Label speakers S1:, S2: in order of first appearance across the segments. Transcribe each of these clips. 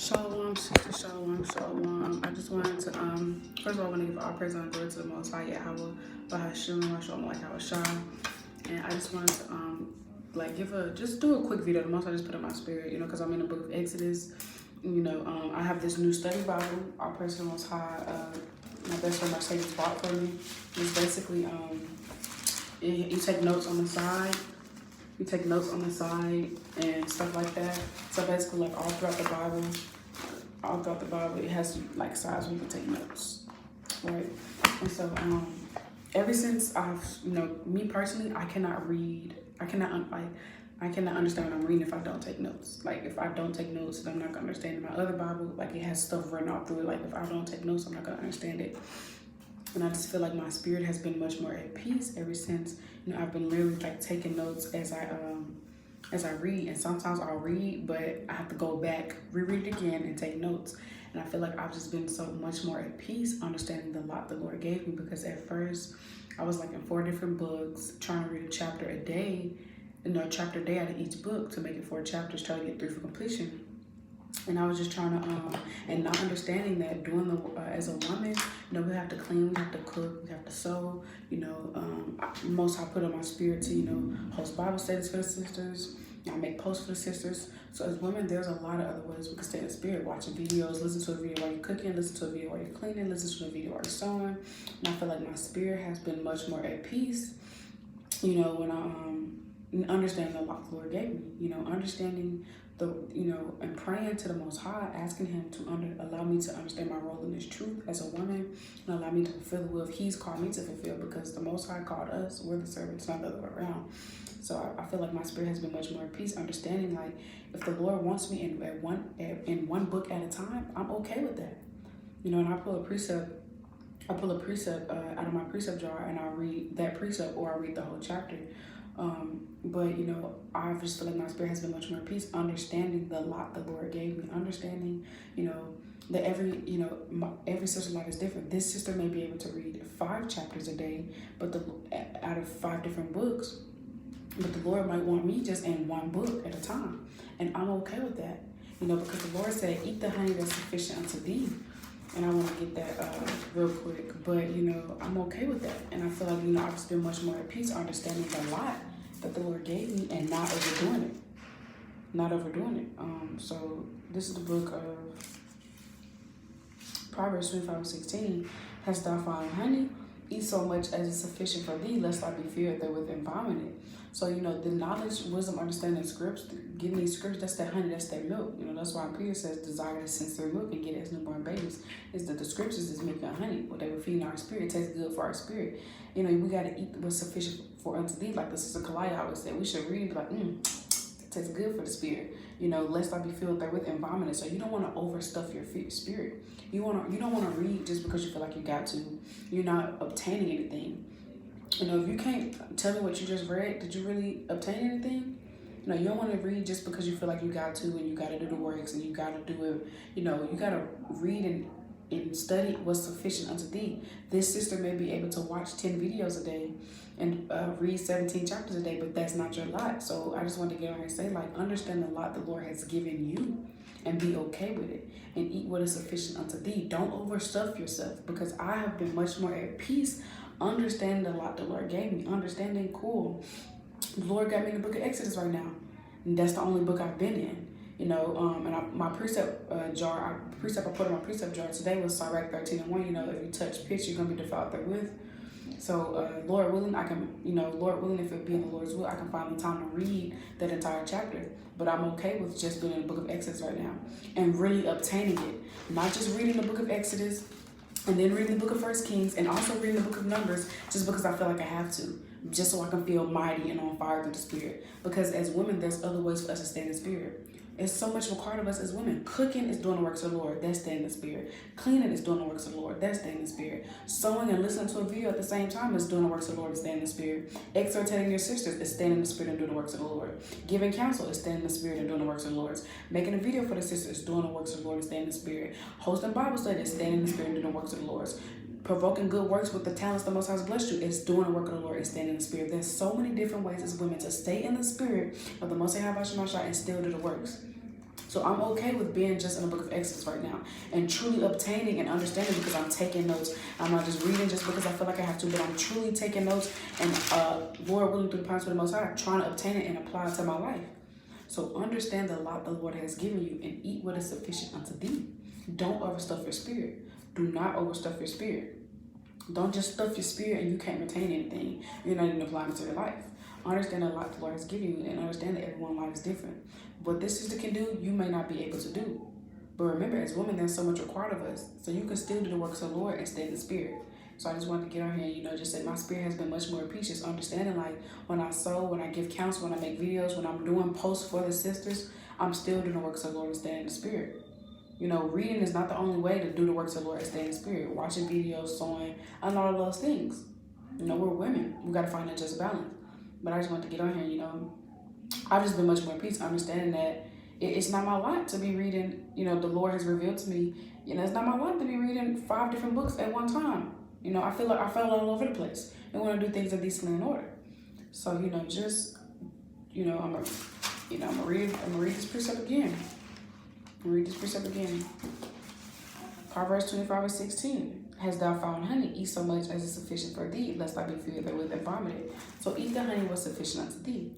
S1: Shalawam, sister, shalawam, shalawam. I just wanted to, first of all, I want to give all praise and glory to the Most High Yahweh, Bahashim, Shalom, like Shah. And I just wanted to, just do a quick video. The Most High just put in my spirit, because I'm in the book of Exodus. I have this new study Bible. All praise to the Most High. My best friend Mercedes bought for me. It's basically, you take notes on the side. You take notes on the side and stuff like that. So basically, like all throughout the Bible, it has like sides where you can take notes, right? And so, ever since me personally, I cannot read. I cannot understand what I'm reading if I don't take notes. Like if I don't take notes, then I'm not gonna understand it. My other Bible, like it has stuff written all through it. Like if I don't take notes, I'm not gonna understand it. And I just feel like my spirit has been much more at peace ever since, I've been literally like taking notes as I read. And sometimes I'll read, but I have to go back, reread it again and take notes. And I feel like I've just been so much more at peace understanding the lot the Lord gave me, because at first I was like in 4 different books trying to read a chapter a day, chapter a day out of each book to make it 4 chapters, try to get 3 for completion. And I was just trying to, and not understanding that as a woman, we have to clean, we have to cook, we have to sew, most I put on my spirit to, host Bible studies for the sisters. I make posts for the sisters. So as women, there's a lot of other ways we can stay in the spirit, watching videos, listen to a video while you're cooking, listen to a video while you're cleaning, listen to a video while you're sewing. And I feel like my spirit has been much more at peace, when I understand the lot the Lord gave me, understanding and praying to the Most High, asking Him to allow me to understand my role in this truth as a woman, and allow me to fulfill the will He's called me to fulfill, because the Most High called us, we're the servants, not the other way around. So I feel like my spirit has been much more at peace, understanding like if the Lord wants me in one book at a time, I'm okay with that. And I pull a precept out of my precept jar, and I'll read that precept, or I'll read the whole chapter. But I just feel like my spirit has been much more at peace, understanding the lot the Lord gave me, understanding, that every sister's life is different. This sister may be able to read 5 chapters a day, but out of 5 different books, but the Lord might want me just in 1 book at a time, and I'm okay with that, because the Lord said, "Eat the honey that's sufficient unto thee." And I want to get that real quick, but I'm okay with that, and I feel like I've just been much more at peace, understanding the lot that the Lord gave me and not overdoing it. So this is the book of Proverbs 25:16. Hast thou found honey? Eat so much as is sufficient for thee, lest I be feared therewith and vomit it. So, the knowledge, wisdom, understanding scripts, getting these scripts, that's that honey, that's that milk. That's why Peter says, desire the sincere milk and get it as newborn babies. Is that the scriptures is making honey. What they were feeding our spirit tastes good for our spirit. We got to eat what's sufficient for unto thee. Like the Sister Kalaya always said, we should read and be like, it tastes good for the spirit. Lest I be filled therewith and vomit it. So you don't want to overstuff your spirit. You don't want to read just because you feel like you got to. You're not obtaining anything. If you can't tell me what you just read, did you really obtain anything? You don't want to read just because you feel like you got to, and you got to do the works, and you got to do it. You got to read and study what's sufficient unto thee. This sister may be able to watch 10 videos a day and read 17 chapters a day, but that's not your lot. So I just want to get on here and say, understand the lot the Lord has given you, and be okay with it, and eat what is sufficient unto thee. Don't overstuff yourself, because I have been much more at peace understanding the lot the Lord gave me, understanding, cool, the Lord got me in the book of Exodus right now, and that's the only book I've been in, my precept jar, I put in my precept jar today was Sirach 13:1, if you touch pitch, you're going to be defiled therewith. So, Lord willing, if it be in the Lord's will, I can find the time to read that entire chapter. But I'm okay with just being in the book of Exodus right now and really obtaining it. Not just reading the book of Exodus and then reading the book of 1 Kings and also reading the book of Numbers just because I feel like I have to, just so I can feel mighty and on fire through the Spirit. Because as women, there's other ways for us to stay in the Spirit. It's so much required of us as women. Cooking is doing the works of the Lord. That's staying in the Spirit. Cleaning is doing the works of the Lord. That's staying in the Spirit. Sewing and listening to a video at the same time is doing the works of the Lord. Is staying in the Spirit. Exhorting your sisters is staying in the Spirit and doing the works of the Lord. Giving counsel is staying in the Spirit and doing the works of the Lord. Making a video for the sisters is doing the works of the Lord and staying in the Spirit. Hosting Bible study is staying in the Spirit and doing the works of the Lord. Provoking good works with the talents the Most High has blessed you is doing the work of the Lord and staying in the Spirit. There's so many different ways as women to stay in the Spirit of the Most High and still do the works. So I'm okay with being just in the book of Exodus right now and truly obtaining and understanding, because I'm taking notes. I'm not just reading just because I feel like I have to, but I'm truly taking notes and Lord willing, through the power of the Most High, trying to obtain it and apply it to my life. So understand the lot the Lord has given you and eat what is sufficient unto thee. Don't overstuff your spirit. Do not overstuff your spirit. Don't just stuff your spirit and you can't retain anything. You're not even applying it to your life. Understand the lot the Lord has given you and understand that everyone's life is different. What this sister can do, you may not be able to do. But remember, as women, there's so much required of us. So you can still do the works of the Lord and stay in the spirit. So I just wanted to get on here and, just say my spirit has been much more at peace. Just understanding, like, when I sew, when I give counsel, when I make videos, when I'm doing posts for the sisters, I'm still doing the works of the Lord and staying in the spirit. Reading is not the only way to do the works of the Lord and stay in the spirit. Watching videos, sewing, and all of those things. We're women. We got to find that just balance. But I just want to get on here, I've just been much more at peace, understanding that it's not my lot to be reading, the Lord has revealed to me, it's not my lot to be reading 5 different books at one time. I feel like I fell all over the place and want to do things in decently in order. So, I'm gonna read this precept again. Proverbs 25:16. Hast thou found honey? Eat so much as is sufficient for thee, lest I be filled therewith and vomited. So eat the honey what's sufficient unto thee.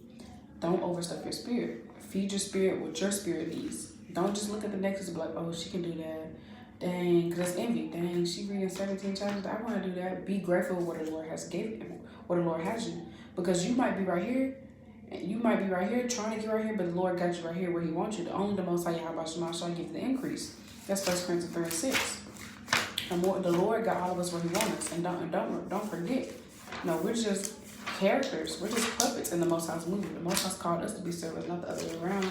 S1: Don't overstuff your spirit. Feed your spirit what your spirit needs. Don't just look at the next and be like, oh, she can do that. Dang, because that's envy. Dang, she reading 17 chapters. I want to do that. Be grateful for what the Lord has given, what the Lord has you. Because you might be right here, and you might be right here, trying to get right here, but the Lord got you right here where he wants you. The Most High Yahweh shall give the increase. That's 1 Corinthians 3:6. And the Lord got all of us where he wants us. And don't forget, we're just characters. We're just puppets in the Most High's movie. The Most High's called us to be servants, not the other way around.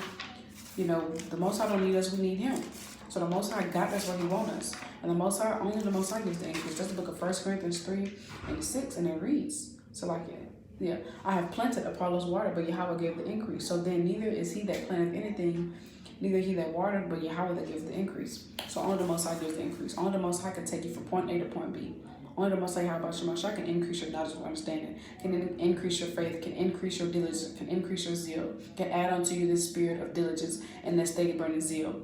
S1: The Most High don't need us, we need him. So the Most High got us where he wants us. And only the Most High gives the increase. That's the book of 1 Corinthians 3:6, and it reads. So I have planted Apollo's water, but Yahweh gave the increase. So then neither is he that planteth anything, neither he that watered, but Yahweh that gives the increase. So only the Most High gives the increase. Only the Most High can take you from point A to point B. Only the Most High Yahweh can increase your knowledge and understanding, can increase your faith, can increase your diligence, can increase your zeal, can add unto you this spirit of diligence and that steady burning zeal.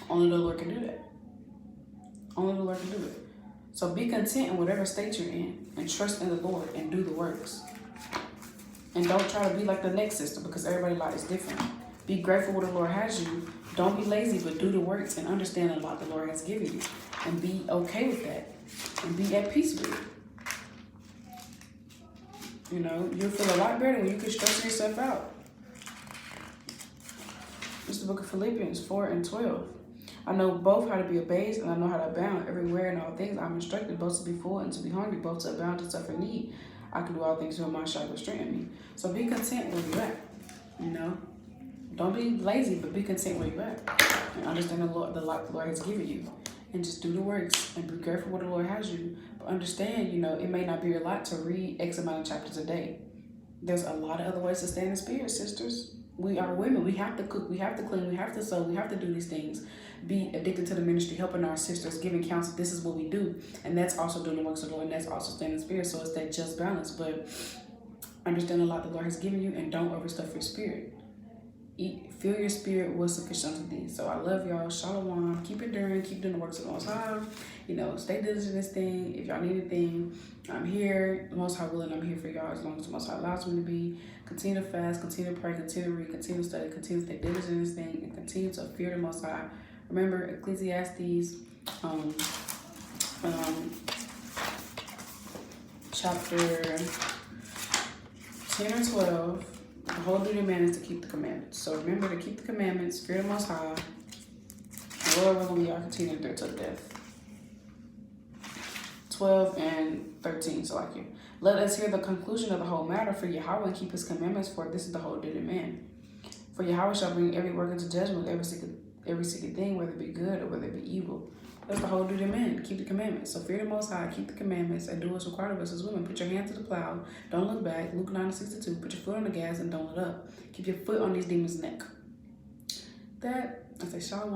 S1: Only the Lord can do that. Only the Lord can do it. So be content in whatever state you're in and trust in the Lord and do the works. And don't try to be like the next sister, because everybody's life is different. Be grateful what the Lord has you. Don't be lazy, but do the works and understand a lot the Lord has given you. And be okay with that. And be at peace with it. You'll feel a lot better when you can stress yourself out. It's the book of Philippians 4:12. I know both how to be abased and I know how to abound everywhere in all things. I'm instructed both to be full and to be hungry, both to abound and suffer need. I can do all things through my shall strengthen me. So be content where you're at. Don't be lazy, but be content where you're at. And understand the lot the Lord has given you. And just do the works and be grateful what the Lord has you. But understand, it may not be your lot to read X amount of chapters a day. There's a lot of other ways to stay in the spirit, sisters. We are women. We have to cook. We have to clean. We have to sew. We have to do these things. Be addicted to the ministry, helping our sisters, giving counsel. This is what we do. And that's also doing the works of the Lord. And that's also staying in the spirit. So it's that just balance. But understand a lot the Lord has given you and don't overstuff your spirit. Fill your spirit with sufficient unto thee. So I love y'all. Shalawam. Keep enduring. Keep doing the works of the Most High. Stay diligent in this thing. If y'all need anything, I'm here. The Most High willing, I'm here for y'all as long as the Most High allows me to be. Continue to fast. Continue to pray. Continue to read. Continue to study. Continue to stay diligent in this thing. And continue to fear the Most High. Remember Ecclesiastes chapter 10 or 12. The whole duty of man is to keep the commandments. So remember to keep the commandments, fear the Most High. And Lord willing, we are continuing there till death. 12 and 13, so let us hear the conclusion of the whole matter, for Yahweh and keep his commandments, for this is the whole duty of man. For Yahweh shall bring every work into judgment, every secret thing, whether it be good or whether it be evil. That's the whole duty of man, keep the commandments. So fear the Most High, keep the commandments, and do what's required of us as women. Put your hand to the plow, don't look back. Luke 9:62. Put your foot on the gas and don't let up. Keep your foot on these demons' neck. I say shalom.